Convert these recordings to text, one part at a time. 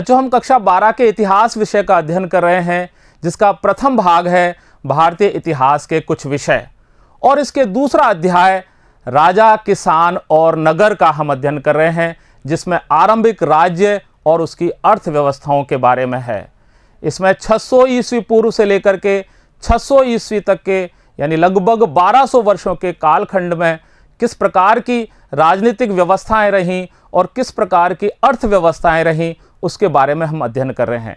बच्चों, हम कक्षा 12 के इतिहास विषय का अध्ययन कर रहे हैं, जिसका प्रथम भाग है भारतीय इतिहास के कुछ विषय, और इसके दूसरा अध्याय राजा, किसान और नगर का हम अध्ययन कर रहे हैं, जिसमें आरंभिक राज्य और उसकी अर्थव्यवस्थाओं के बारे में है। इसमें 600 ईस्वी पूर्व से लेकर के 600 ईस्वी तक के यानी लगभग 1200 वर्षों के कालखंड में किस प्रकार की राजनीतिक व्यवस्थाएं रहीं और किस प्रकार की अर्थव्यवस्थाएं रहीं, उसके बारे में हम अध्ययन कर रहे हैं।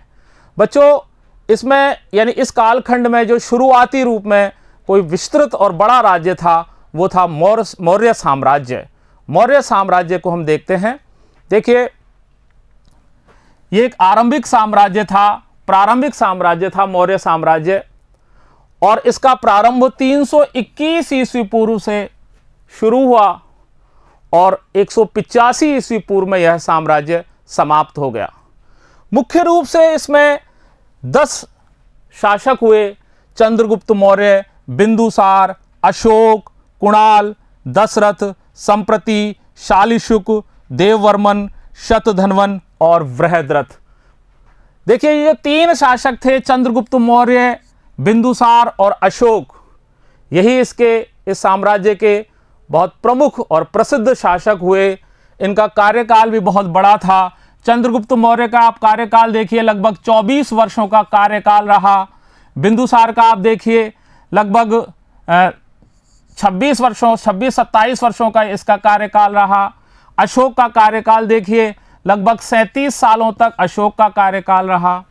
बच्चों, इसमें यानी इस कालखंड में जो शुरुआती रूप में कोई विस्तृत और बड़ा राज्य था, वो था मौर्य साम्राज्य। मौर्य साम्राज्य को हम देखते हैं। देखिए, ये एक आरंभिक साम्राज्य था, प्रारंभिक साम्राज्य था मौर्य साम्राज्य, और इसका प्रारंभ 321 ईस्वी पूर्व से शुरू हुआ और 185 ईस्वी पूर्व में यह साम्राज्य समाप्त हो गया। मुख्य रूप से इसमें 10 शासक हुए: चंद्रगुप्त मौर्य, बिंदुसार, अशोक, कुणाल, दशरथ, संप्रति, शालिशुक, देववर्मन, शतधन्वन और वृहद्रथ। देखिए, ये 3 शासक थे, चंद्रगुप्त मौर्य, बिंदुसार और अशोक। यही इस साम्राज्य के बहुत प्रमुख और प्रसिद्ध शासक हुए। इनका कार्यकाल भी बहुत बड़ा था। चंद्रगुप्त मौर्य का आप कार्यकाल देखिए, लगभग 24 वर्षों का कार्यकाल रहा। बिंदुसार का आप देखिए, लगभग 27 वर्षों का इसका कार्यकाल रहा। अशोक का कार्यकाल देखिए, लगभग 37 सालों तक अशोक का कार्यकाल रहा।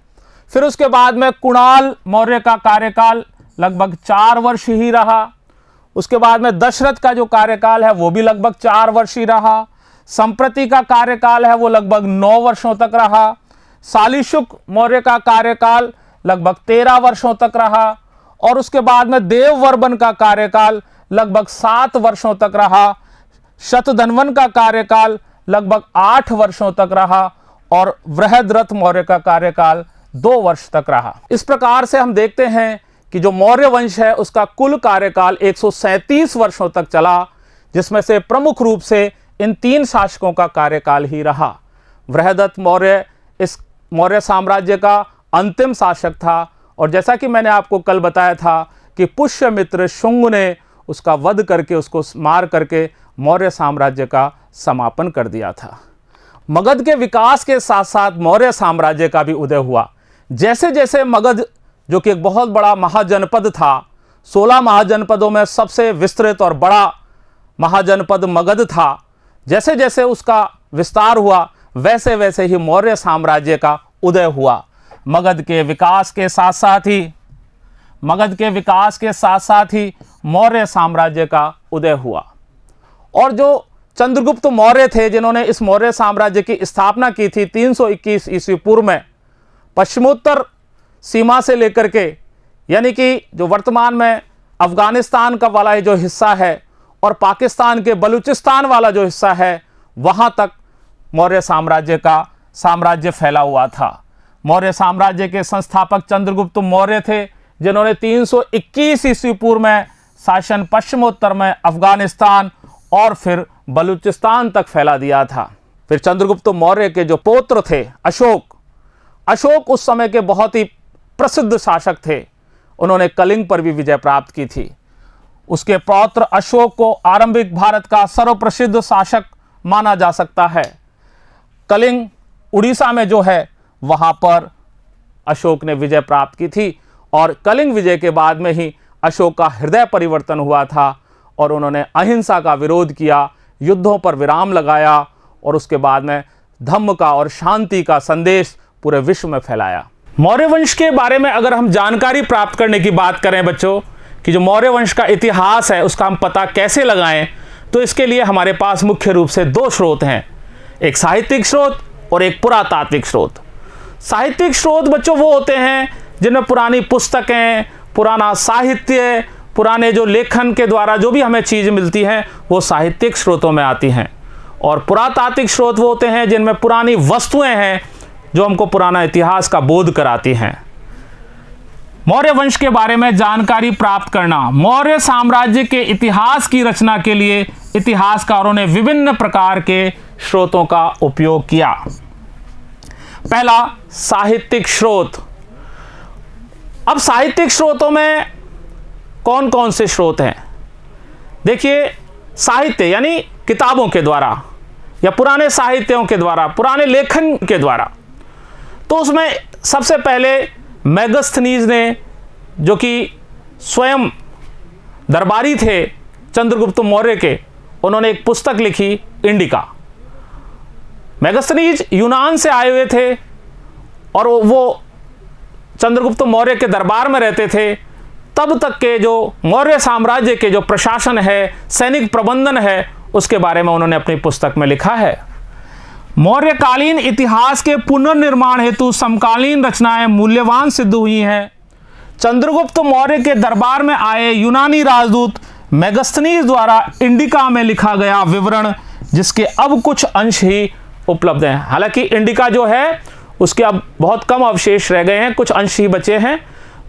फिर उसके बाद में कुणाल मौर्य का कार्यकाल लगभग 4 वर्ष ही रहा। उसके बाद में दशरथ का जो कार्यकाल है वो भी लगभग 4 वर्ष ही रहा। संप्रति का कार्यकाल है वो लगभग 9 वर्षों तक रहा। शालिशुक मौर्य का कार्यकाल लगभग 13 वर्षों तक रहा, और उसके बाद में देववर्मन का कार्यकाल लगभग 7 वर्षों तक रहा। शतधन्वन का कार्यकाल लगभग 8 वर्षों तक रहा, और वृहद्रथ मौर्य का कार्यकाल 2 वर्ष तक रहा। इस प्रकार से हम देखते हैं कि जो मौर्य वंश है उसका कुल कार्यकाल 137 वर्षों तक चला, जिसमें से प्रमुख रूप से इन 3 शासकों का कार्यकाल ही रहा। वृहद्रथ मौर्य इस मौर्य साम्राज्य का अंतिम शासक था, और जैसा कि मैंने आपको कल बताया था कि पुष्यमित्र शुंग ने उसका वध करके, उसको मार करके मौर्य साम्राज्य का समापन कर दिया था। मगध के विकास के साथ साथ मौर्य साम्राज्य का भी उदय हुआ। जैसे जैसे मगध, जो कि एक बहुत बड़ा महाजनपद था, 16 महाजनपदों में सबसे विस्तृत और बड़ा महाजनपद मगध था, जैसे जैसे उसका विस्तार हुआ वैसे वैसे ही मौर्य साम्राज्य का उदय हुआ। मगध के विकास के साथ साथ ही मौर्य साम्राज्य का उदय हुआ। और जो चंद्रगुप्त मौर्य थे, जिन्होंने इस मौर्य साम्राज्य की स्थापना की थी 321 ईस्वी पूर्व में, पश्चिमोत्तर सीमा से लेकर के, यानी कि जो वर्तमान में अफगानिस्तान का वाला जो हिस्सा है और पाकिस्तान के बलूचिस्तान वाला जो हिस्सा है, वहां तक मौर्य साम्राज्य फैला हुआ था। मौर्य साम्राज्य के संस्थापक चंद्रगुप्त मौर्य थे, जिन्होंने 321 ईस्वी पूर्व में शासन पश्चिमोत्तर में अफगानिस्तान और फिर बलूचिस्तान तक फैला दिया था। फिर चंद्रगुप्त मौर्य के जो पौत्र थे अशोक उस समय के बहुत ही प्रसिद्ध शासक थे। उन्होंने कलिंग पर भी विजय प्राप्त की थी। उसके पौत्र अशोक को आरंभिक भारत का सर्वप्रसिद्ध शासक माना जा सकता है। कलिंग उड़ीसा में जो है, वहां पर अशोक ने विजय प्राप्त की थी, और कलिंग विजय के बाद में ही अशोक का हृदय परिवर्तन हुआ था और उन्होंने अहिंसा का विरोध किया, युद्धों पर विराम लगाया, और उसके बाद में धम्म का और शांति का संदेश पूरे विश्व में फैलाया। मौर्य वंश के बारे में अगर हम जानकारी प्राप्त करने की बात करें बच्चों, कि जो मौर्य वंश का इतिहास है उसका हम पता कैसे लगाएं, तो इसके लिए हमारे पास मुख्य रूप से 2 स्रोत हैं, एक साहित्यिक स्रोत और एक पुरातात्विक स्रोत। साहित्यिक स्रोत बच्चों वो होते हैं जिनमें पुरानी पुस्तकें, पुराना साहित्य, पुराने जो लेखन के द्वारा जो भी हमें चीज़ मिलती हैं वो साहित्यिक स्रोतों में आती हैं। और पुरातात्विक स्रोत वो होते हैं जिनमें पुरानी वस्तुएं हैं जो हमको पुराना इतिहास का बोध कराती हैं। मौर्य वंश के बारे में जानकारी प्राप्त करना। मौर्य साम्राज्य के इतिहास की रचना के लिए इतिहासकारों ने विभिन्न प्रकार के स्रोतों का उपयोग किया। पहला, साहित्यिक स्रोत। अब साहित्यिक स्रोतों में कौन कौन से स्रोत हैं? देखिए, साहित्य यानी किताबों के द्वारा या पुराने साहित्यों के द्वारा, पुराने लेखन के द्वारा, तो उसमें सबसे पहले मेगस्थनीज ने, जो कि स्वयं दरबारी थे चंद्रगुप्त मौर्य के, उन्होंने एक पुस्तक लिखी, इंडिका। मेगस्थनीज यूनान से आए हुए थे और वो चंद्रगुप्त मौर्य के दरबार में रहते थे। तब तक के जो मौर्य साम्राज्य के जो प्रशासन है, सैनिक प्रबंधन है, उसके बारे में उन्होंने अपनी पुस्तक में लिखा है। मौर्यकालीन इतिहास के पुनर्निर्माण हेतु समकालीन रचनाएं मूल्यवान सिद्ध हुई हैं। चंद्रगुप्त मौर्य के दरबार में आए यूनानी राजदूत मेगस्थनीज द्वारा इंडिका में लिखा गया विवरण, जिसके अब कुछ अंश ही उपलब्ध हैं। हालांकि इंडिका जो है उसके अब बहुत कम अवशेष रह गए हैं, कुछ अंश ही बचे हैं,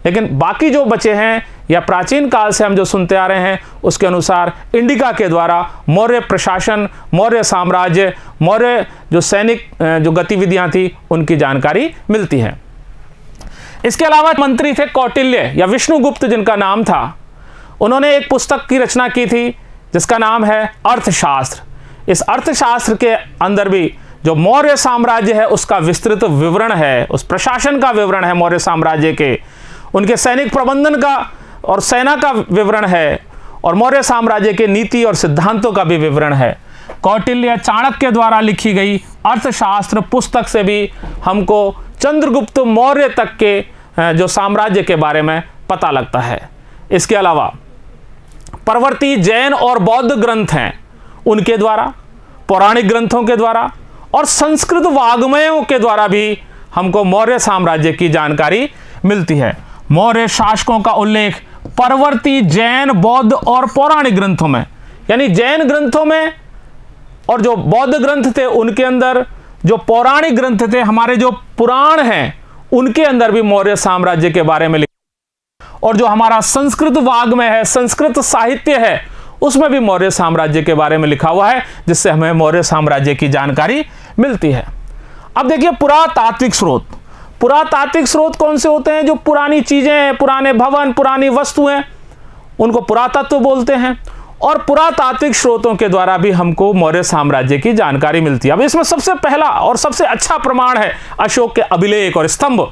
लेकिन बाकी जो बचे हैं या प्राचीन काल से हम जो सुनते आ रहे हैं उसके अनुसार इंडिका के द्वारा मौर्य प्रशासन, मौर्य साम्राज्य, मौर्य जो सैनिक जो गतिविधियां थी, उनकी जानकारी मिलती है। इसके अलावा मंत्री थे कौटिल्य या विष्णुगुप्त जिनका नाम था, उन्होंने एक पुस्तक की रचना की थी जिसका नाम है अर्थशास्त्र। इस अर्थशास्त्र के अंदर भी जो मौर्य साम्राज्य है उसका विस्तृत विवरण है, उस प्रशासन का विवरण है मौर्य साम्राज्य के, उनके सैनिक प्रबंधन का और सेना का विवरण है, और मौर्य साम्राज्य के नीति और सिद्धांतों का भी विवरण है। कौटिल्य चाणक्य द्वारा लिखी गई अर्थशास्त्र पुस्तक से भी हमको चंद्रगुप्त मौर्य तक के जो साम्राज्य के बारे में पता लगता है। इसके अलावा परवर्ती जैन और बौद्ध ग्रंथ हैं, उनके द्वारा, पौराणिक ग्रंथों के द्वारा और संस्कृत वाग्मयों के द्वारा भी हमको मौर्य साम्राज्य की जानकारी मिलती है। मौर्य शासकों का उल्लेख परवर्ती जैन, बौद्ध और पौराणिक ग्रंथों में, यानी जैन ग्रंथों में और जो बौद्ध ग्रंथ थे उनके अंदर, जो पौराणिक ग्रंथ थे, हमारे जो पुराण हैं, उनके अंदर भी मौर्य साम्राज्य के बारे में लिखा, और जो हमारा संस्कृत वाग्मय है, संस्कृत साहित्य है, उसमें भी मौर्य साम्राज्य के बारे में लिखा हुआ है, जिससे हमें मौर्य साम्राज्य की जानकारी मिलती है। अब देखिए, पुरातात्विक स्रोत। पुरातात्विक स्रोत कौन से होते हैं? जो पुरानी चीजें, पुराने भवन, पुरानी वस्तुएं, उनको पुरातत्व बोलते हैं। और पुरातात्विक स्रोतों के द्वारा भी हमको मौर्य साम्राज्य की जानकारी मिलती है। अब इसमें सबसे पहला और सबसे अच्छा प्रमाण है अशोक के अभिलेख और स्तंभ।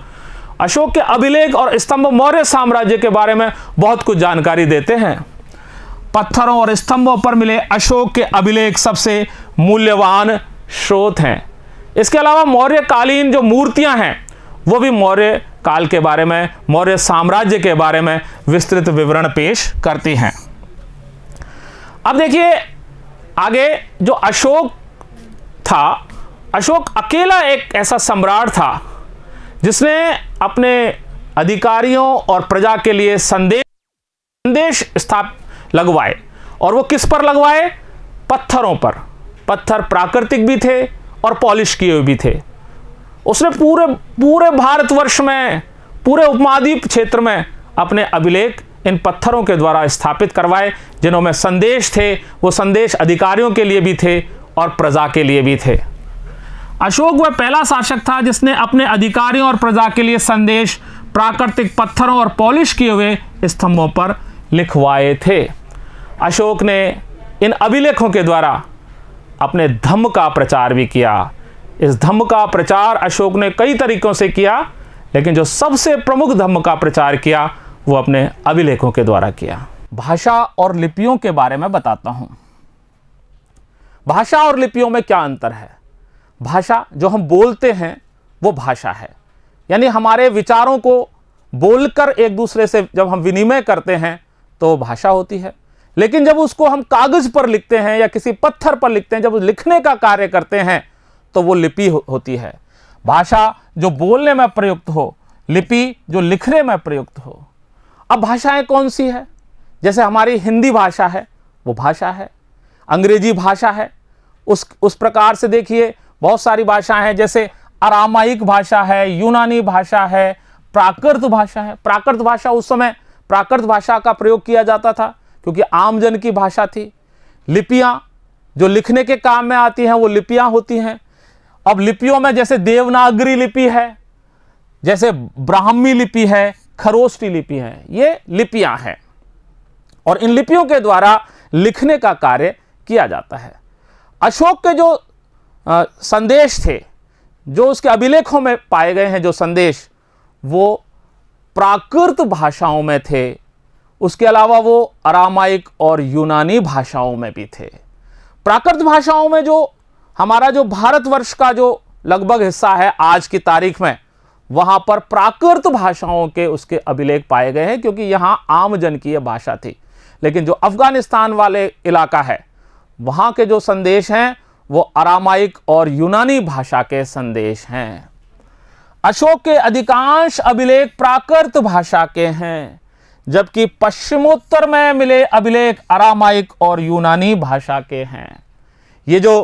अशोक के अभिलेख और स्तंभ मौर्य साम्राज्य के बारे में बहुत कुछ जानकारी देते हैं। पत्थरों और स्तंभों पर मिले अशोक के अभिलेख सबसे मूल्यवान स्रोत हैं। इसके अलावा मौर्यकालीन जो मूर्तियां हैं वो भी मौर्य काल के बारे में, मौर्य साम्राज्य के बारे में विस्तृत विवरण पेश करती हैं। अब देखिए आगे, जो अशोक था, अशोक अकेला एक ऐसा सम्राट था जिसने अपने अधिकारियों और प्रजा के लिए संदेश लगवाए। और वो किस पर लगवाए? पत्थरों पर। पत्थर प्राकृतिक भी थे और पॉलिश किए हुए भी थे। उसने पूरे भारतवर्ष में, पूरे उपमहाद्वीप क्षेत्र में अपने अभिलेख इन पत्थरों के द्वारा स्थापित करवाए, जिनमें संदेश थे। वो संदेश अधिकारियों के लिए भी थे और प्रजा के लिए भी थे। अशोक वह पहला शासक था जिसने अपने अधिकारियों और प्रजा के लिए संदेश प्राकृतिक पत्थरों और पॉलिश किए हुए स्तंभों पर लिखवाए थे। अशोक ने इन अभिलेखों के द्वारा अपने धम्म का प्रचार भी किया। इस धम्म का प्रचार अशोक ने कई तरीकों से किया, लेकिन जो सबसे प्रमुख धम्म का प्रचार किया वो अपने अभिलेखों के द्वारा किया। भाषा और लिपियों के बारे में बताता हूं। भाषा और लिपियों में क्या अंतर है? भाषा जो हम बोलते हैं वो भाषा है, यानी हमारे विचारों को बोलकर एक दूसरे से जब हम विनिमय करते हैं तो भाषा होती है। लेकिन जब उसको हम कागज पर लिखते हैं या किसी पत्थर पर लिखते हैं, जब लिखने का कार्य करते हैं, तो वो लिपि होती है। भाषा जो बोलने में प्रयुक्त हो, लिपि जो लिखने में प्रयुक्त हो। अब भाषाएं कौन सी है? जैसे हमारी हिंदी भाषा है, वो भाषा है। अंग्रेजी भाषा है, उस प्रकार से देखिए बहुत सारी भाषाएं हैं, जैसे अरामाइक भाषा है, यूनानी भाषा है, प्राकृत भाषा है। प्राकृत भाषा, उस समय प्राकृत भाषा का प्रयोग किया जाता था क्योंकि आमजन की भाषा थी। लिपियां जो लिखने के काम में आती हैं वो लिपियां होती हैं। अब लिपियों में जैसे देवनागरी लिपि है, जैसे ब्राह्मी लिपि है, खरोष्टी लिपि है, ये लिपियां हैं और इन लिपियों के द्वारा लिखने का कार्य किया जाता है। अशोक के जो संदेश थे, जो उसके अभिलेखों में पाए गए हैं जो संदेश, वो प्राकृत भाषाओं में थे। उसके अलावा वो अरामाइक और यूनानी भाषाओं में भी थे। प्राकृत भाषाओं में जो हमारा जो भारतवर्ष का जो लगभग हिस्सा है आज की तारीख में, वहां पर प्राकृत भाषाओं के उसके अभिलेख पाए गए हैं, क्योंकि यहां आम जन की यह भाषा थी। लेकिन जो अफगानिस्तान वाले इलाका है, वहां के जो संदेश हैं वो अरामाइक और यूनानी भाषा के संदेश हैं। अशोक के अधिकांश अभिलेख प्राकृत भाषा के हैं, जबकि पश्चिमोत्तर में मिले अभिलेख अरामाइक और यूनानी भाषा के हैं। ये जो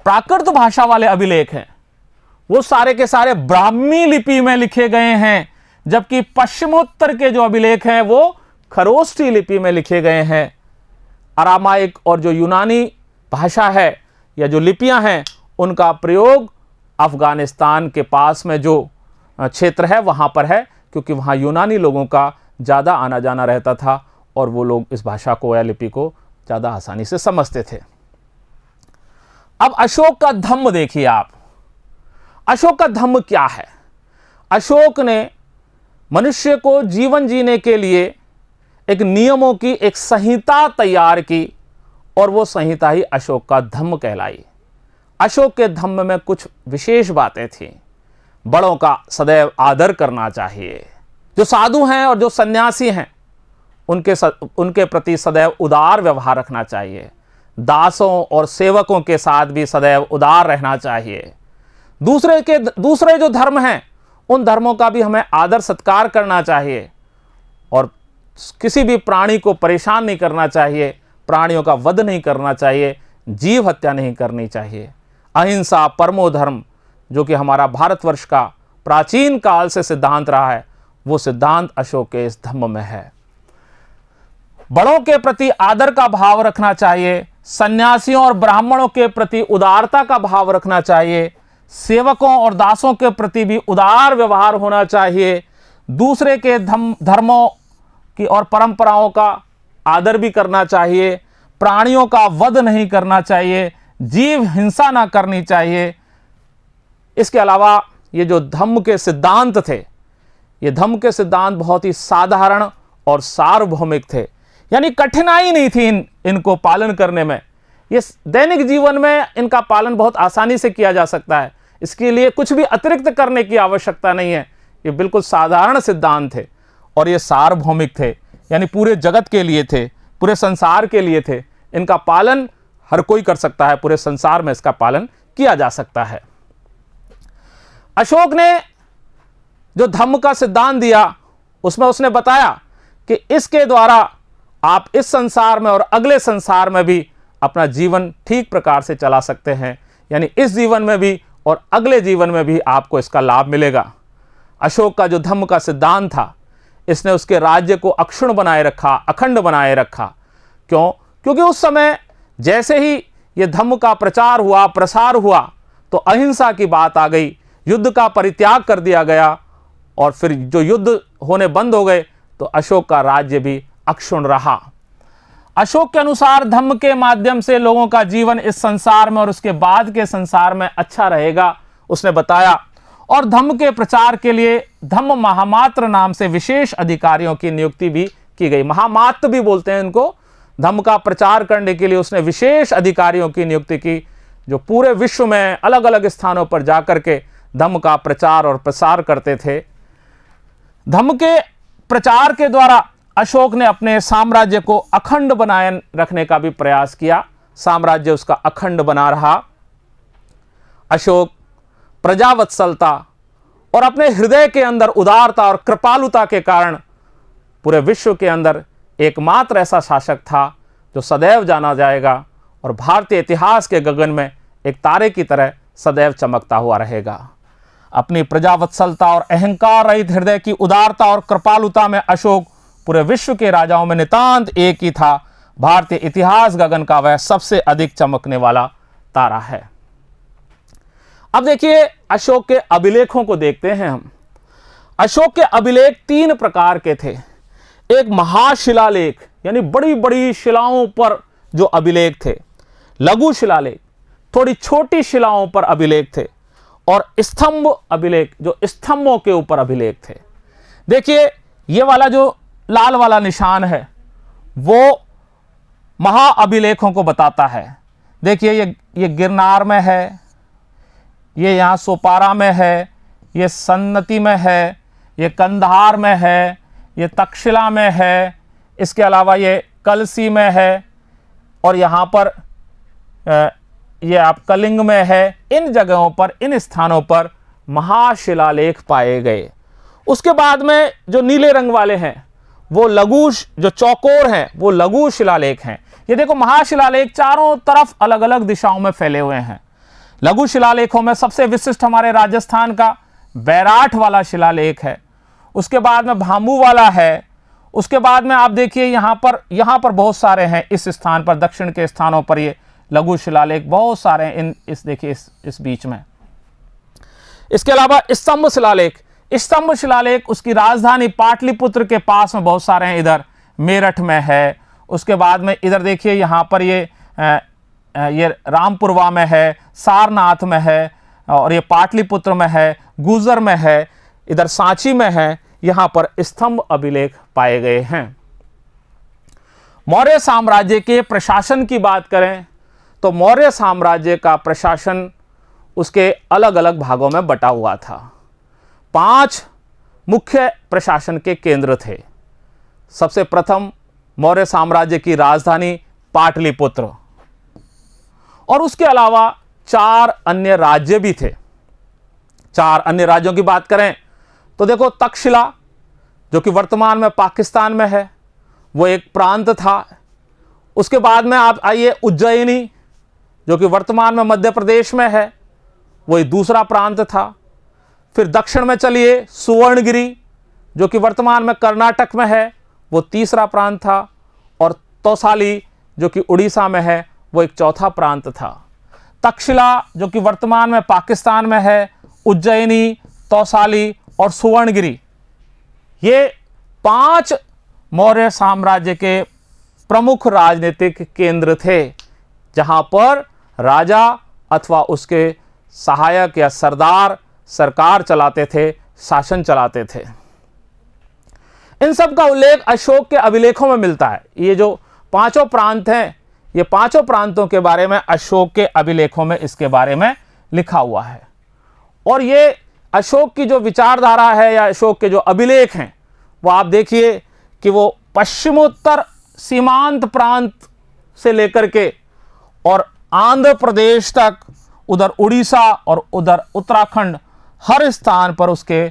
प्राकृत भाषा वाले अभिलेख हैं वो सारे के सारे ब्राह्मी लिपि में लिखे गए हैं, जबकि पश्चिमोत्तर के जो अभिलेख हैं वो खरोष्टी लिपि में लिखे गए हैं। अरामाइक और जो यूनानी भाषा है या जो लिपियां हैं, उनका प्रयोग अफगानिस्तान के पास में जो क्षेत्र है वहां पर है, क्योंकि वहां यूनानी लोगों का ज़्यादा आना जाना रहता था और वो लोग इस भाषा को या लिपि को ज़्यादा आसानी से समझते थे। अब अशोक का धम्म देखिए आप। अशोक का धम्म क्या है? अशोक ने मनुष्य को जीवन जीने के लिए एक नियमों की एक संहिता तैयार की और वो संहिता ही अशोक का धम्म कहलाई। अशोक के धम्म में कुछ विशेष बातें थीं। बड़ों का सदैव आदर करना चाहिए। जो साधु हैं और जो सन्यासी हैं उनके प्रति सदैव उदार व्यवहार रखना चाहिए। दासों और सेवकों के साथ भी सदैव उदार रहना चाहिए। दूसरे जो धर्म हैं उन धर्मों का भी हमें आदर सत्कार करना चाहिए और किसी भी प्राणी को परेशान नहीं करना चाहिए, प्राणियों का वध नहीं करना चाहिए, जीव हत्या नहीं करनी चाहिए। अहिंसा परमो धर्म, जो कि हमारा भारतवर्ष का प्राचीन काल से सिद्धांत रहा है, वो सिद्धांत अशोक के इस धम्म में है। बड़ों के प्रति आदर का भाव रखना चाहिए, सन्यासियों और ब्राह्मणों के प्रति उदारता का भाव रखना चाहिए, सेवकों और दासों के प्रति भी उदार व्यवहार होना चाहिए, दूसरे के धर्मों की और परंपराओं का आदर भी करना चाहिए, प्राणियों का वध नहीं करना चाहिए, जीव हिंसा ना करनी चाहिए। इसके अलावा ये जो धम्म के सिद्धांत थे, ये धम्म के सिद्धांत बहुत ही साधारण और सार्वभौमिक थे, यानी कठिनाई नहीं थी इनको पालन करने में। ये दैनिक जीवन में इनका पालन बहुत आसानी से किया जा सकता है। इसके लिए कुछ भी अतिरिक्त करने की आवश्यकता नहीं है। ये बिल्कुल साधारण सिद्धांत थे और ये सार्वभौमिक थे, यानी पूरे जगत के लिए थे, पूरे संसार के लिए थे। इनका पालन हर कोई कर सकता है, पूरे संसार में इसका पालन किया जा सकता है। अशोक ने जो धम्म का सिद्धांत दिया उसमें उसने बताया कि इसके द्वारा आप इस संसार में और अगले संसार में भी अपना जीवन ठीक प्रकार से चला सकते हैं, यानी इस जीवन में भी और अगले जीवन में भी आपको इसका लाभ मिलेगा। अशोक का जो धम्म का सिद्धांत था, इसने उसके राज्य को अक्षुण्ण बनाए रखा, अखंड बनाए रखा। क्यों? क्योंकि उस समय जैसे ही ये धम्म का प्रचार हुआ, प्रसार हुआ, तो अहिंसा की बात आ गई, युद्ध का परित्याग कर दिया गया और फिर जो युद्ध होने बंद हो गए तो अशोक का राज्य भी अक्षुण्ण रहा। अशोक के अनुसार धम्म के माध्यम से लोगों का जीवन इस संसार में और उसके बाद के संसार में अच्छा रहेगा, उसने बताया। और धम्म के प्रचार के लिए धम्म महामात्र नाम से विशेष अधिकारियों की नियुक्ति भी की गई। महामात्र भी बोलते हैं इनको। धम्म का प्रचार करने के लिए उसने विशेष अधिकारियों की नियुक्ति की, जो पूरे विश्व में अलग अलग स्थानों पर जाकर के धम्म का प्रचार और प्रसार करते थे। धम्म के प्रचार के द्वारा अशोक ने अपने साम्राज्य को अखंड बनाए रखने का भी प्रयास किया। साम्राज्य उसका अखंड बना रहा। अशोक प्रजावत्सलता और अपने हृदय के अंदर उदारता और कृपालुता के कारण पूरे विश्व के अंदर एकमात्र ऐसा शासक था जो सदैव जाना जाएगा और भारतीय इतिहास के गगन में एक तारे की तरह सदैव चमकता हुआ रहेगा। अपनी प्रजावत्सलता और अहंकार रहित हृदय की उदारता और कृपालुता में अशोक पूरे विश्व के राजाओं में नितांत एक ही था। भारतीय इतिहास गगन का वह सबसे अधिक चमकने वाला तारा है। अब देखिए अशोक के अभिलेखों को देखते हैं हम। अशोक के अभिलेख 3 प्रकार के थे। एक महाशिलालेख यानी बड़ी बड़ी शिलाओं पर जो अभिलेख थे, लघु शिलालेख थोड़ी छोटी शिलाओं पर अभिलेख थे, और स्तंभ अभिलेख जो स्तंभों के ऊपर अभिलेख थे। देखिए ये वाला जो लाल वाला निशान है वो महाअभिलेखों को बताता है। देखिए ये गिरनार में है, ये यहाँ सोपारा में है, ये सन्नति में है, ये कंधार में है, ये तक्षशिला में है, इसके अलावा ये कलसी में है, और यहाँ पर ये आप कलिंग में है। इन जगहों पर, इन स्थानों पर महाशिलालेख पाए गए। उसके बाद में जो नीले रंग वाले हैं वो लघु, जो चौकोर हैं वो लघु शिलालेख हैं। ये देखो महाशिलालेख चारों तरफ अलग अलग दिशाओं में फैले हुए हैं। लघु शिलालेखों में सबसे विशिष्ट हमारे राजस्थान का बैराठ वाला शिलालेख है, उसके बाद में भामू वाला है, उसके बाद में आप देखिए यहाँ पर बहुत सारे हैं। इस स्थान पर, दक्षिण के स्थानों पर ये लघु शिलालेख बहुत सारे हैं। देखिए इस बीच में। इसके अलावा स्तंभ शिलालेख, स्तंभ शिलालेख उसकी राजधानी पाटलिपुत्र के पास में बहुत सारे हैं। इधर मेरठ में है, उसके बाद में इधर देखिए यहाँ पर ये रामपुरवा में है, सारनाथ में है, और ये पाटलिपुत्र में है, गुजर में है, इधर सांची में है। यहाँ पर स्तंभ अभिलेख पाए गए हैं। मौर्य साम्राज्य के प्रशासन की बात करें तो मौर्य साम्राज्य का प्रशासन उसके अलग अलग भागों में बटा हुआ था। 5 मुख्य प्रशासन के केंद्र थे। सबसे प्रथम मौर्य साम्राज्य की राजधानी पाटलिपुत्र, और उसके अलावा 4 अन्य राज्य भी थे। 4 अन्य राज्यों की बात करें तो देखो तक्षशिला जो कि वर्तमान में पाकिस्तान में है, वो एक प्रांत था। उसके बाद में आप आइए उज्जैनी जो कि वर्तमान में मध्य प्रदेश में है, वो एक दूसरा प्रांत था। फिर दक्षिण में चलिए सुवर्णगिरी जो कि वर्तमान में कर्नाटक में है, वो तीसरा प्रांत था। और तौसाली जो कि उड़ीसा में है, वो एक चौथा प्रांत था। तक्षशिला जो कि वर्तमान में पाकिस्तान में है, उज्जैनी, तौसाली और सुवर्णगिरी, ये 5 मौर्य साम्राज्य के प्रमुख राजनीतिक केंद्र थे, जहां पर राजा अथवा उसके सहायक या सरदार सरकार चलाते थे, शासन चलाते थे। इन सब का उल्लेख अशोक के अभिलेखों में मिलता है। ये जो 5 प्रांत हैं, ये 5 प्रांतों के बारे में अशोक के अभिलेखों में इसके बारे में लिखा हुआ है। और ये अशोक की जो विचारधारा है या अशोक के जो अभिलेख हैं, वो आप देखिए कि वो पश्चिमोत्तर सीमांत प्रांत से लेकर के और आंध्र प्रदेश तक, उधर उड़ीसा और उधर उत्तराखंड, हर स्थान पर उसके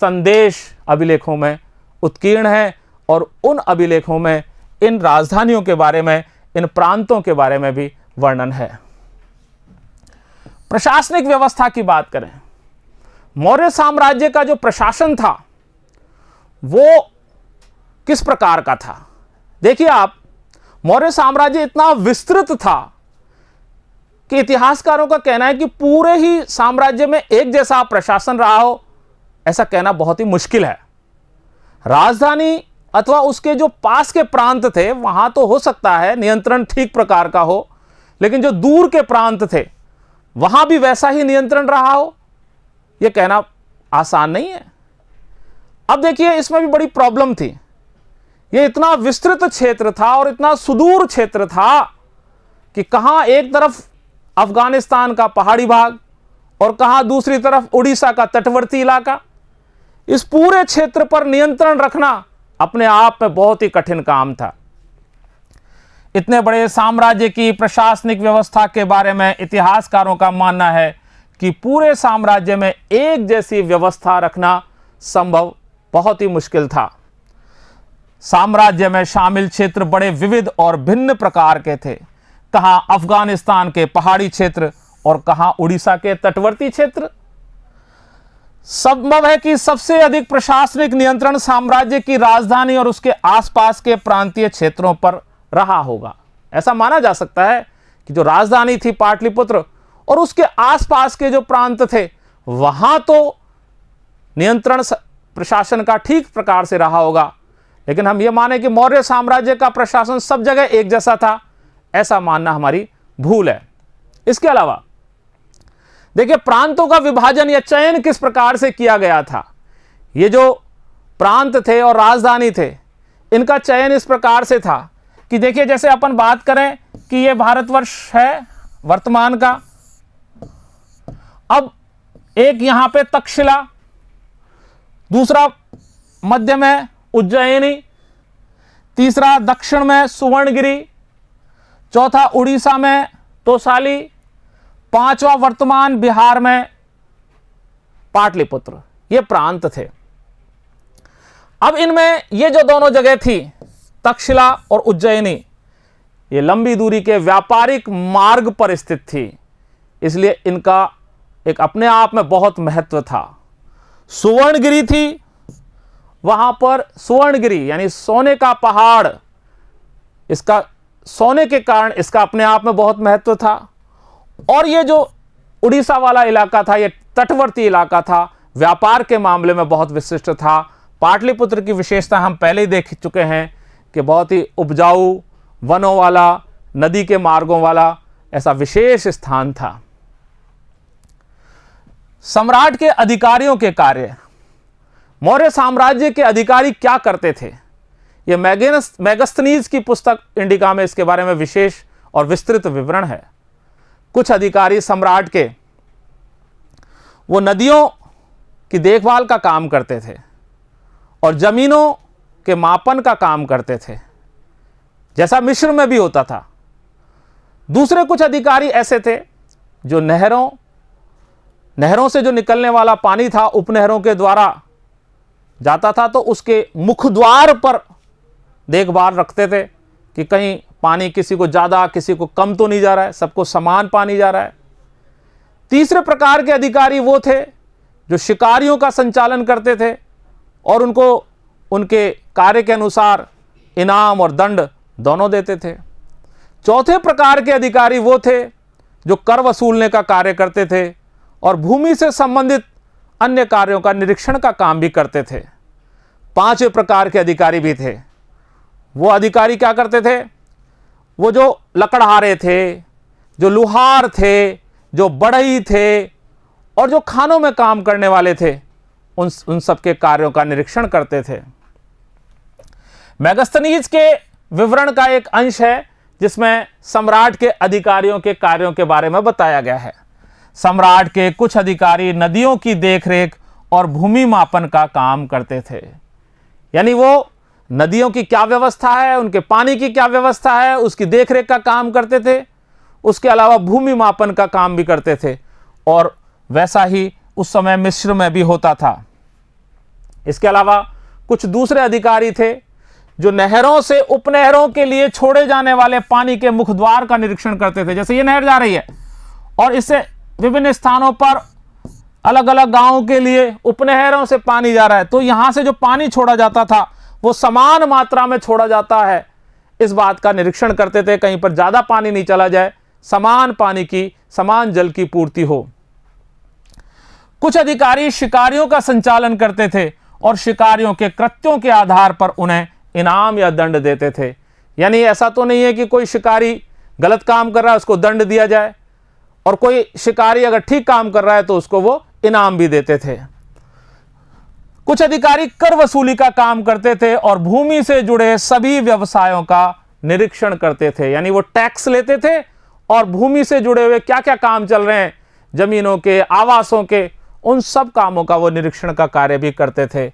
संदेश अभिलेखों में उत्कीर्ण है। और उन अभिलेखों में इन राजधानियों के बारे में, इन प्रांतों के बारे में भी वर्णन है। प्रशासनिक व्यवस्था की बात करें, मौर्य साम्राज्य का जो प्रशासन था वो किस प्रकार का था। देखिए आप, मौर्य साम्राज्य इतना विस्तृत था कि इतिहासकारों का कहना है कि पूरे ही साम्राज्य में एक जैसा प्रशासन रहा हो, ऐसा कहना बहुत ही मुश्किल है। राजधानी अथवा उसके जो पास के प्रांत थे वहां तो हो सकता है नियंत्रण ठीक प्रकार का हो, लेकिन जो दूर के प्रांत थे वहां भी वैसा ही नियंत्रण रहा हो, यह कहना आसान नहीं है। अब देखिए इसमें भी बड़ी प्रॉब्लम थी। यह इतना विस्तृत क्षेत्र था और इतना सुदूर क्षेत्र था कि कहां एक तरफ अफगानिस्तान का पहाड़ी भाग और कहां दूसरी तरफ उड़ीसा का तटवर्ती इलाका। इस पूरे क्षेत्र पर नियंत्रण रखना अपने आप में बहुत ही कठिन काम था। इतने बड़े साम्राज्य की प्रशासनिक व्यवस्था के बारे में इतिहासकारों का मानना है कि पूरे साम्राज्य में एक जैसी व्यवस्था रखना संभव बहुत ही मुश्किल था। साम्राज्य में शामिल क्षेत्र बड़े विविध और भिन्न प्रकार के थे। कहां अफगानिस्तान के पहाड़ी क्षेत्र और कहां उड़ीसा के तटवर्ती क्षेत्र। संभव है कि सबसे अधिक प्रशासनिक नियंत्रण साम्राज्य की राजधानी और उसके आसपास के प्रांतीय क्षेत्रों पर रहा होगा। ऐसा माना जा सकता है कि जो राजधानी थी पाटलिपुत्र, और उसके आसपास के जो प्रांत थे वहां तो नियंत्रण प्रशासन का ठीक प्रकार से रहा होगा, लेकिन हम ये माने कि मौर्य साम्राज्य का प्रशासन सब जगह एक जैसा था, ऐसा मानना हमारी भूल है। इसके अलावा देखिए प्रांतों का विभाजन या चयन किस प्रकार से किया गया था। ये जो प्रांत थे और राजधानी थे, इनका चयन इस प्रकार से था कि देखिए जैसे अपन बात करें कि ये भारतवर्ष है वर्तमान का, अब एक यहां पे तक्षशिला, दूसरा मध्य में उज्जैनी, तीसरा दक्षिण में सुवर्णगिरी, चौथा उड़ीसा में तोसाली, पांचवा वर्तमान बिहार में पाटलिपुत्र। ये प्रांत थे। अब इनमें ये जो दोनों जगह थी तक्षशिला और उज्जैनी, ये लंबी दूरी के व्यापारिक मार्ग पर स्थित थी, इसलिए इनका एक अपने आप में बहुत महत्व था। सुवर्णगिरी थी, वहां पर सुवर्णगिरी यानी सोने का पहाड़, इसका सोने के कारण इसका अपने आप में बहुत महत्व था। और ये जो उड़ीसा वाला इलाका था, ये तटवर्ती इलाका था, व्यापार के मामले में बहुत विशिष्ट था। पाटलिपुत्र की विशेषता हम पहले ही देख चुके हैं कि बहुत ही उपजाऊ, वनों वाला, नदी के मार्गों वाला ऐसा विशेष स्थान था। सम्राट के अधिकारियों के कार्य, मौर्य साम्राज्य के अधिकारी क्या करते थे, यह मेगस्थनीज की पुस्तक इंडिका में इसके बारे में विशेष और विस्तृत विवरण है। कुछ अधिकारी सम्राट के वो नदियों की देखभाल का काम करते थे और जमीनों के मापन का काम करते थे, जैसा मिस्र में भी होता था। दूसरे कुछ अधिकारी ऐसे थे जो नहरों से जो निकलने वाला पानी था उपनहरों के द्वारा जाता था, तो उसके मुखद्वार पर देखभाल रखते थे कि कहीं पानी किसी को ज़्यादा किसी को कम तो नहीं जा रहा है, सबको समान पानी जा रहा है। तीसरे प्रकार के अधिकारी वो थे जो शिकारियों का संचालन करते थे और उनको उनके कार्य के अनुसार इनाम और दंड दोनों देते थे। चौथे प्रकार के अधिकारी वो थे जो कर वसूलने का कार्य करते थे और भूमि से संबंधित अन्य कार्यों का निरीक्षण का काम भी करते थे। पांचवें प्रकार के अधिकारी भी थे। वो अधिकारी क्या करते थे, वो जो लकड़हारे थे, जो लुहार थे, जो बढ़ई थे और जो खानों में काम करने वाले थे, उन सब के कार्यों का निरीक्षण करते थे। मेगस्थनीज के विवरण का एक अंश है जिसमें सम्राट के अधिकारियों के कार्यों के बारे में बताया गया है। सम्राट के कुछ अधिकारी नदियों की देखरेख और भूमि मापन का काम करते थे, यानी वो नदियों की क्या व्यवस्था है, उनके पानी की क्या व्यवस्था है, उसकी देखरेख का काम करते थे। उसके अलावा भूमि मापन का काम भी करते थे और वैसा ही उस समय मिस्र में भी होता था। इसके अलावा कुछ दूसरे अधिकारी थे जो नहरों से उपनहरों के लिए छोड़े जाने वाले पानी के मुखद्वार का निरीक्षण करते थे। जैसे ये नहर जा रही है और इससे विभिन्न स्थानों पर अलग अलग गांवों के लिए उपनहरों से पानी जा रहा है, तो यहां से जो पानी छोड़ा जाता था वो समान मात्रा में छोड़ा जाता है, इस बात का निरीक्षण करते थे, कहीं पर ज्यादा पानी नहीं चला जाए, समान पानी की, समान जल की पूर्ति हो। कुछ अधिकारी शिकारियों का संचालन करते थे और शिकारियों के कृत्यों के आधार पर उन्हें इनाम या दंड देते थे। यानी ऐसा तो नहीं है कि कोई शिकारी गलत काम कर रहा है उसको दंड दिया जाए, और कोई शिकारी अगर ठीक काम कर रहा है तो उसको वो इनाम भी देते थे। कुछ अधिकारी कर वसूली का काम करते थे और भूमि से जुड़े सभी व्यवसायों का निरीक्षण करते थे, यानी वो टैक्स लेते थे और भूमि से जुड़े हुए क्या क्या काम चल रहे हैं, जमीनों के, आवासों के, उन सब कामों का वो निरीक्षण का कार्य भी करते थे।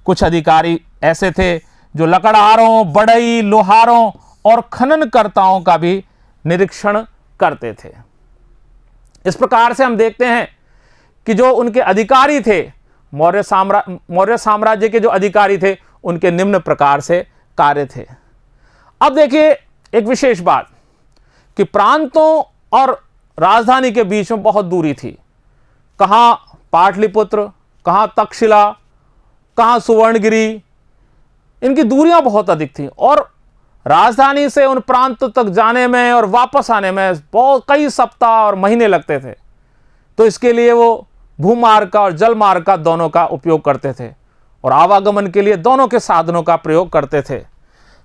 कुछ अधिकारी ऐसे थे जो लकड़हारों, बढ़ई, लोहारों और खननकर्ताओं का भी निरीक्षण करते थे। इस प्रकार से हम देखते हैं कि जो उनके अधिकारी थे, मौर्य साम्राज्य के जो अधिकारी थे, उनके निम्न प्रकार से कार्य थे। अब देखिए एक विशेष बात कि प्रांतों और राजधानी के बीच में बहुत दूरी थी। कहां पाटलिपुत्र, कहां तक्षशिला, कहां सुवर्णगिरी, इनकी दूरियां बहुत अधिक थी और राजधानी से उन प्रांतों तक जाने में और वापस आने में बहुत कई सप्ताह और महीने लगते थे। तो इसके लिए वो भूमार्ग का और जल मार्ग का दोनों का उपयोग करते थे और आवागमन के लिए दोनों के साधनों का प्रयोग करते थे।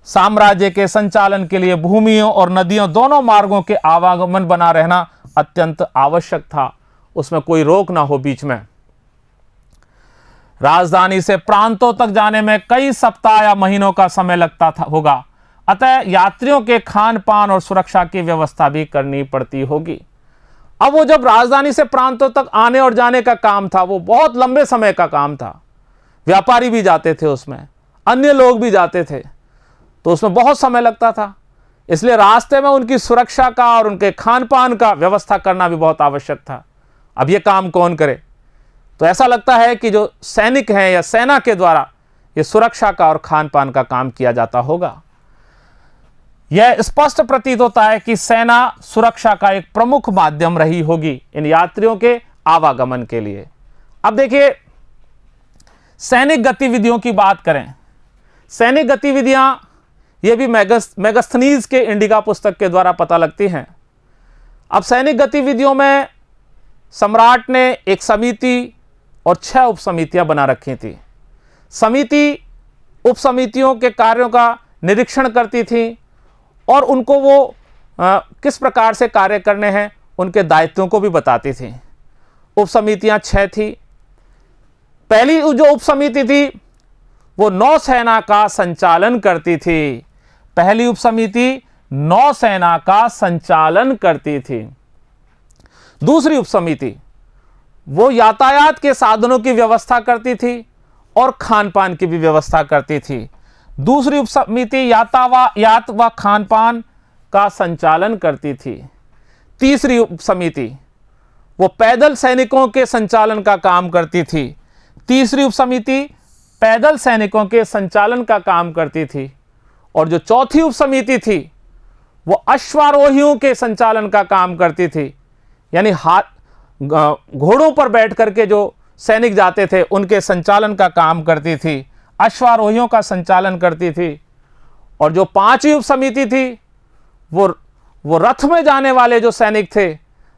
साम्राज्य के संचालन के लिए भूमियों और नदियों दोनों मार्गों के आवागमन बना रहना अत्यंत आवश्यक था, उसमें कोई रोक ना हो बीच में। राजधानी से प्रांतों तक जाने में कई सप्ताह या महीनों का समय लगता था होगा, अतः यात्रियों के खान पान और सुरक्षा की व्यवस्था भी करनी पड़ती होगी। अब वो जब राजधानी से प्रांतों तक आने और जाने का काम था, वो बहुत लंबे समय का काम था। व्यापारी भी जाते थे उसमें, अन्य लोग भी जाते थे, तो उसमें बहुत समय लगता था। इसलिए रास्ते में उनकी सुरक्षा का और उनके खान पान का व्यवस्था करना भी बहुत आवश्यक था। अब ये काम कौन करे? तो ऐसा लगता है कि जो सैनिक हैं या सेना के द्वारा ये सुरक्षा का और खान पान का काम किया जाता होगा। यह स्पष्ट प्रतीत होता है कि सेना सुरक्षा का एक प्रमुख माध्यम रही होगी इन यात्रियों के आवागमन के लिए। अब देखिए, सैनिक गतिविधियों की बात करें। सैनिक गतिविधियां ये भी मेगास्थनीज के इंडिका पुस्तक के द्वारा पता लगती हैं। अब सैनिक गतिविधियों में सम्राट ने एक समिति और 6 उपसमितियां बना रखी थी। समिति उपसमितियों के कार्यों का निरीक्षण करती थी और उनको वो किस प्रकार से कार्य करने हैं उनके दायित्वों को भी बताती थी। उपसमितियां 6 थी। पहली जो उपसमिति थी वो नौसेना का संचालन करती थी। पहली उपसमिति नौसेना का संचालन करती थी। दूसरी उपसमिति वो यातायात के साधनों की व्यवस्था करती थी और खान पान की भी व्यवस्था करती थी। दूसरी उपसमिति यातायात व खान पान का संचालन करती थी। तीसरी उपसमिति वो पैदल सैनिकों के संचालन का काम करती थी। तीसरी उपसमिति पैदल सैनिकों के संचालन का काम करती थी। और जो चौथी उपसमिति थी वो अश्वारोहियों के संचालन का काम करती थी, यानी घोड़ों पर बैठ करके जो सैनिक जाते थे उनके संचालन का काम करती थी, अश्वारोहियों का संचालन करती थी। और जो 5वीं उपसमिति थी वो रथ में जाने वाले जो सैनिक थे,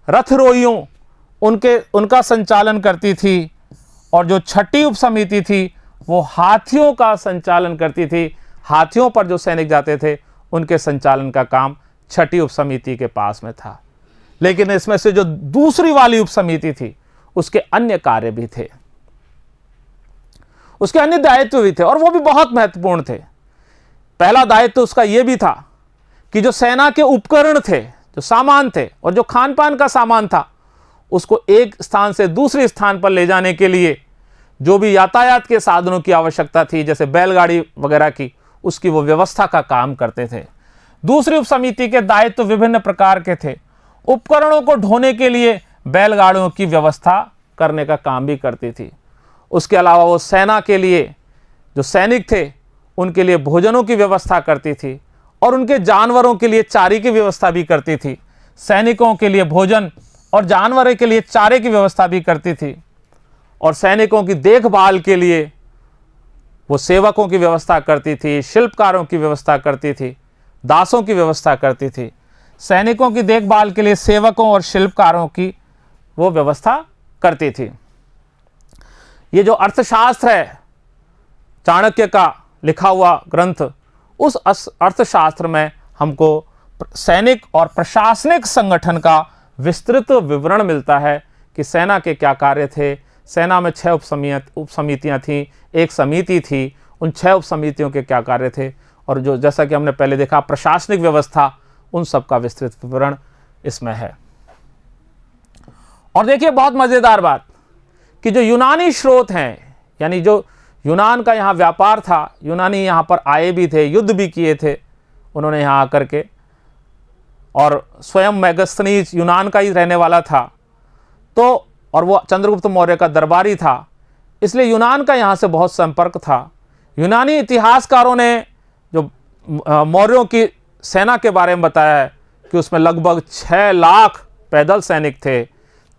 रथरोहियों, उनका संचालन करती थी। और जो 6ठी उपसमिति थी वो हाथियों का संचालन करती थी। हाथियों पर जो सैनिक जाते थे उनके संचालन का काम 6ठी उपसमिति के पास में था। लेकिन इसमें से जो दूसरी वाली उपसमिति थी उसके अन्य कार्य भी थे, उसके अन्य दायित्व भी थे और वो भी बहुत महत्वपूर्ण थे। पहला दायित्व उसका यह भी था कि जो सेना के उपकरण थे, जो सामान थे और जो खान पान का सामान था, उसको एक स्थान से दूसरे स्थान पर ले जाने के लिए जो भी यातायात के साधनों की आवश्यकता थी, जैसे बैलगाड़ी वगैरह की, उसकी वो व्यवस्था का काम करते थे। दूसरी उपसमिति के दायित्व विभिन्न प्रकार के थे। उपकरणों को ढोने के लिए बैलगाड़ियों की व्यवस्था करने का काम भी करती थी। उसके अलावा वो सेना के लिए, जो सैनिक थे उनके लिए भोजनों की व्यवस्था करती थी और उनके जानवरों के लिए चारे की व्यवस्था भी करती थी। सैनिकों के लिए भोजन और जानवरों के लिए चारे की व्यवस्था भी करती थी। और सैनिकों की देखभाल के लिए वो सेवकों की व्यवस्था करती थी, शिल्पकारों की व्यवस्था करती थी, दासों की व्यवस्था करती थी। सैनिकों की देखभाल के लिए सेवकों और शिल्पकारों की वो व्यवस्था करती थी। ये जो अर्थशास्त्र है, चाणक्य का लिखा हुआ ग्रंथ, उस अर्थशास्त्र में हमको सैनिक और प्रशासनिक संगठन का विस्तृत विवरण मिलता है कि सेना के क्या कार्य थे। सेना में 6 उपसमितियां थीं, एक समिति थी, उन 6 उपसमितियों के क्या कार्य थे और जो जैसा कि हमने पहले देखा प्रशासनिक व्यवस्था, उन सब का विस्तृत विवरण इसमें है। और देखिए बहुत मजेदार बात कि जो यूनानी स्रोत हैं, यानी जो यूनान का यहाँ व्यापार था, यूनानी यहाँ पर आए भी थे, युद्ध भी किए थे उन्होंने यहाँ आकर के, और स्वयं मेगास्थनीज यूनान का ही रहने वाला था, तो और वो चंद्रगुप्त मौर्य का दरबारी था, इसलिए यूनान का यहाँ से बहुत संपर्क था। यूनानी इतिहासकारों ने जो मौर्यों की सेना के बारे में बताया है कि उसमें लगभग 6 लाख पैदल सैनिक थे,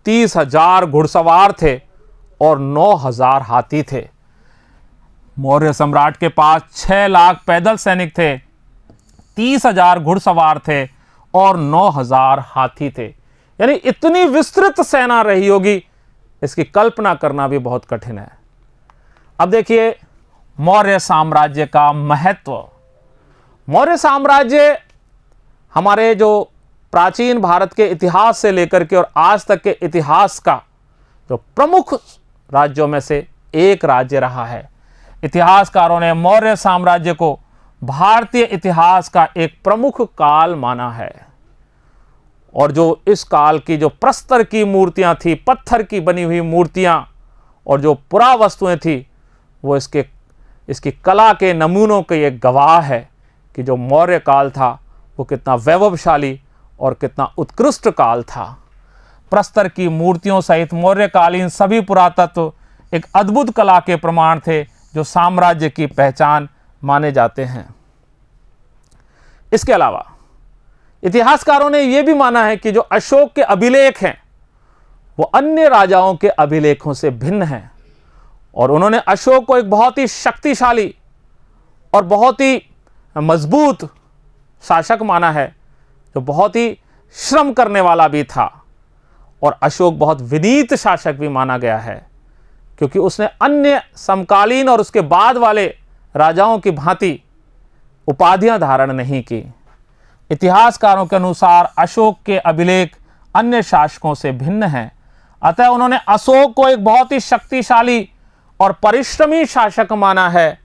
30,000 घुड़सवार थे और 9,000 हाथी थे। मौर्य सम्राट के पास 6 लाख पैदल सैनिक थे, 30,000 घुड़सवार थे और 9,000 हाथी थे। यानी इतनी विस्तृत सेना रही होगी, इसकी कल्पना करना भी बहुत कठिन है। अब देखिए मौर्य साम्राज्य का महत्व। मौर्य साम्राज्य हमारे जो प्राचीन भारत के इतिहास से लेकर के और आज तक के इतिहास का जो प्रमुख राज्यों में से एक राज्य रहा है। इतिहासकारों ने मौर्य साम्राज्य को भारतीय इतिहास का एक प्रमुख काल माना है। और जो इस काल की जो प्रस्तर की मूर्तियां थी, पत्थर की बनी हुई मूर्तियां और जो पुरावस्तुएं थी, वो इसकी कला के नमूनों के एक गवाह है कि जो मौर्य काल था वो कितना वैभवशाली और कितना उत्कृष्ट काल था। प्रस्तर की मूर्तियों सहित मौर्यकालीन सभी पुरातत्व एक अद्भुत कला के प्रमाण थे जो साम्राज्य की पहचान माने जाते हैं। इसके अलावा इतिहासकारों ने यह भी माना है कि जो अशोक के अभिलेख हैं वो अन्य राजाओं के अभिलेखों से भिन्न हैं और उन्होंने अशोक को एक बहुत ही शक्तिशाली और बहुत ही मजबूत शासक माना है, जो बहुत ही श्रम करने वाला भी था। और अशोक बहुत विनीत शासक भी माना गया है क्योंकि उसने अन्य समकालीन और उसके बाद वाले राजाओं की भांति उपाधियां धारण नहीं की। इतिहासकारों के अनुसार अशोक के अभिलेख अन्य शासकों से भिन्न हैं, अतः उन्होंने अशोक को एक बहुत ही शक्तिशाली और परिश्रमी शासक माना है।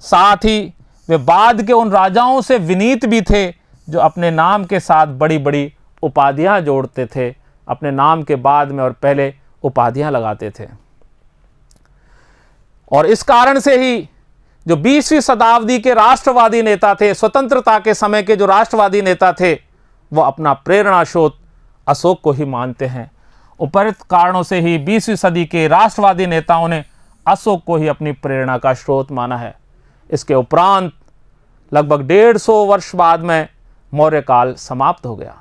साथ ही वे बाद के उन राजाओं से विनीत भी थे जो अपने नाम के साथ बड़ी बड़ी उपाधियां जोड़ते थे, अपने नाम के बाद में और पहले उपाधियां लगाते थे। और इस कारण से ही जो 20वीं शताब्दी के राष्ट्रवादी नेता थे, स्वतंत्रता के समय के जो राष्ट्रवादी नेता थे, वो अपना प्रेरणा स्रोत अशोक को ही मानते हैं। उपरोक्त कारणों से ही 20वीं सदी के राष्ट्रवादी नेताओं ने अशोक को ही अपनी प्रेरणा का स्रोत माना है। इसके उपरांत लगभग 150 वर्ष बाद में मौर्य काल समाप्त हो गया।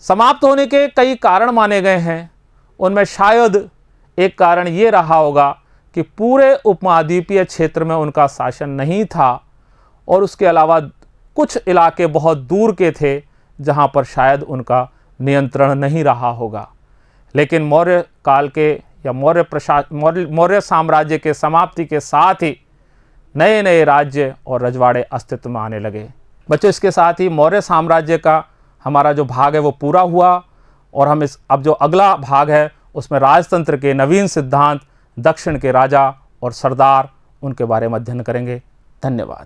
समाप्त होने के कई कारण माने गए हैं, उनमें शायद एक कारण ये रहा होगा कि पूरे उपमहाद्वीपीय क्षेत्र में उनका शासन नहीं था और उसके अलावा कुछ इलाके बहुत दूर के थे जहां पर शायद उनका नियंत्रण नहीं रहा होगा। लेकिन मौर्य काल के या मौर्य साम्राज्य के समाप्ति के साथ ही नए नए राज्य और रजवाड़े अस्तित्व में आने लगे। बच्चों, इसके साथ ही मौर्य साम्राज्य का हमारा जो भाग है वो पूरा हुआ और हम अब जो अगला भाग है उसमें राजतंत्र के नवीन सिद्धांत, दक्षिण के राजा और सरदार, उनके बारे में अध्ययन करेंगे। धन्यवाद।